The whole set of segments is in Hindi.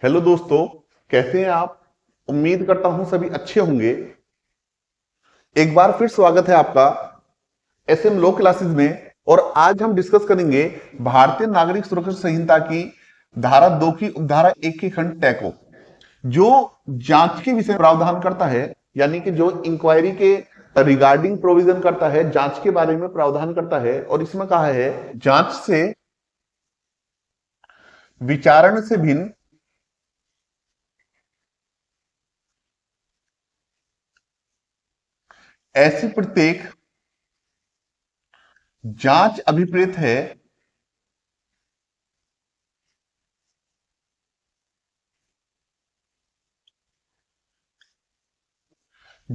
हेलो दोस्तों, कैसे हैं आप। उम्मीद करता हूं सभी अच्छे होंगे। एक बार फिर स्वागत है आपका एसएम लॉ क्लासेस में। और आज हम डिस्कस करेंगे भारतीय नागरिक सुरक्षा संहिता की धारा 2 की उपधारा 1 के खंड टैको, जो जांच के विषय में प्रावधान करता है, यानी कि जो इंक्वायरी के रिगार्डिंग प्रोविजन करता है, जांच के बारे में प्रावधान करता है। और इसमें कहा है जांच से विचारण से भिन्न ऐसी प्रत्येक जांच अभिप्रेत है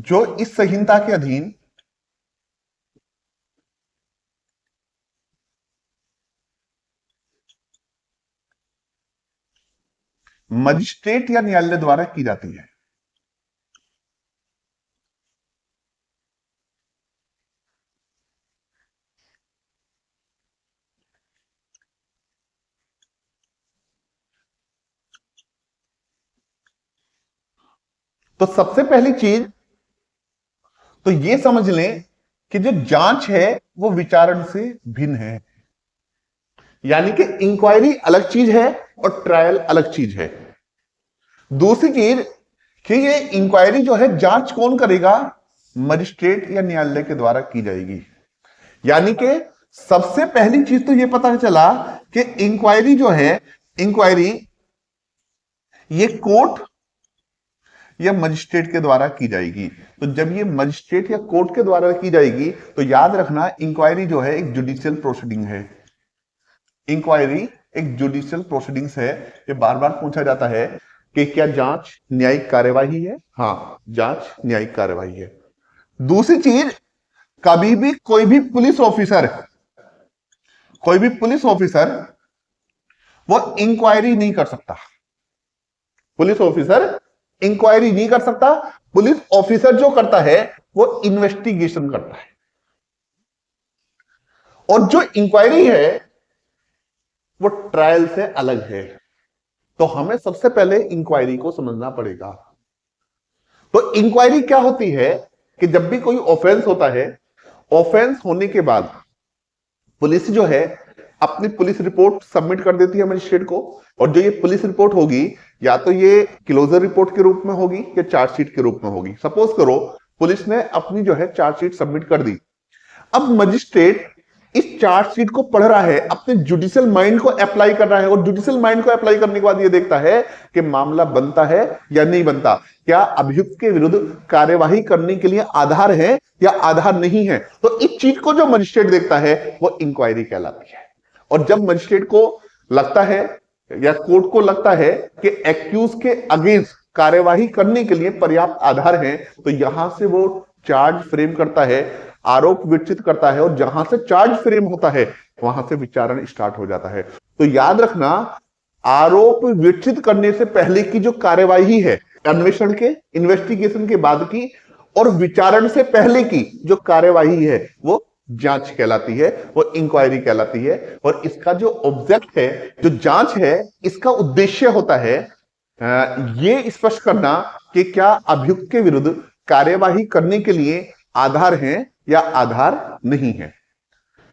जो इस संहिता के अधीन मजिस्ट्रेट या न्यायालय द्वारा की जाती है। तो सबसे पहली चीज तो यह समझ लें कि जो जांच है वो विचारण से भिन्न है, यानी कि इंक्वायरी अलग चीज है और ट्रायल अलग चीज है। दूसरी चीज कि ये इंक्वायरी जो है जांच कौन करेगा, मजिस्ट्रेट या न्यायालय के द्वारा की जाएगी। यानी कि सबसे पहली चीज तो यह पता चला कि इंक्वायरी जो है, इंक्वायरी ये कोर्ट या मजिस्ट्रेट के द्वारा की जाएगी। तो जब ये मजिस्ट्रेट या कोर्ट के द्वारा की जाएगी तो याद रखना इंक्वायरी जो है एक जुडिशियल प्रोसीडिंग है। इंक्वायरी एक जुडिशियल प्रोसीडिंग्स है। ये बार बार पूछा जाता है कि क्या जांच न्यायिक कार्यवाही है। हाँ, जांच न्यायिक कार्यवाही है। दूसरी चीज, कभी भी कोई भी पुलिस ऑफिसर वो इंक्वायरी नहीं कर सकता। पुलिस ऑफिसर इंक्वायरी नहीं कर सकता। पुलिस ऑफिसर जो करता है वो इन्वेस्टिगेशन करता है। और जो इंक्वायरी है वो ट्रायल से अलग है। तो हमें सबसे पहले इंक्वायरी को समझना पड़ेगा। तो इंक्वायरी क्या होती है कि जब भी कोई ऑफेंस होता है, ऑफेंस होने के बाद पुलिस जो है अपनी पुलिस रिपोर्ट सबमिट कर देती है मजिस्ट्रेट को। और जो ये पुलिस रिपोर्ट होगी, या तो ये क्लोजर रिपोर्ट के रूप में होगी या चार्जशीट के रूप में होगी। सपोज करो पुलिस ने अपनी जो है चार्जशीट सबमिट कर दी। अब मजिस्ट्रेट इस चार्जशीट को पढ़ रहा है, अपने जुडिशियल माइंड को अप्लाई कर रहा है। और जुडिशियल माइंड को अप्लाई करने के बाद ये देखता है कि मामला बनता है या नहीं बनता, क्या अभियुक्त के विरुद्ध कार्यवाही करने के लिए आधार है या आधार नहीं है। तो इस चीज को जो मजिस्ट्रेट देखता है वो इंक्वायरी कहलाती है। और जब मजिस्ट्रेट को लगता है या कोर्ट को लगता है कि एक्यूज के अगेंस्ट कार्यवाही करने के लिए पर्याप्त आधार है, तो यहां से वो चार्ज फ्रेम करता है, आरोप विकसित करता है। और जहां से चार्ज फ्रेम होता है वहां से विचारण स्टार्ट हो जाता है। तो याद रखना, आरोप विकसित करने से पहले की जो कार्यवाही है, अन्वेषण के इन्वेस्टिगेशन के बाद की, और विचारण से पहले की जो कार्यवाही है वो जांच कहलाती है, वो इंक्वायरी कहलाती है। और इसका जो ऑब्जेक्ट है, जो जांच है, इसका उद्देश्य होता है ये स्पष्ट करना कि क्या अभियुक्त के विरुद्ध कार्यवाही करने के लिए आधार है या आधार नहीं है।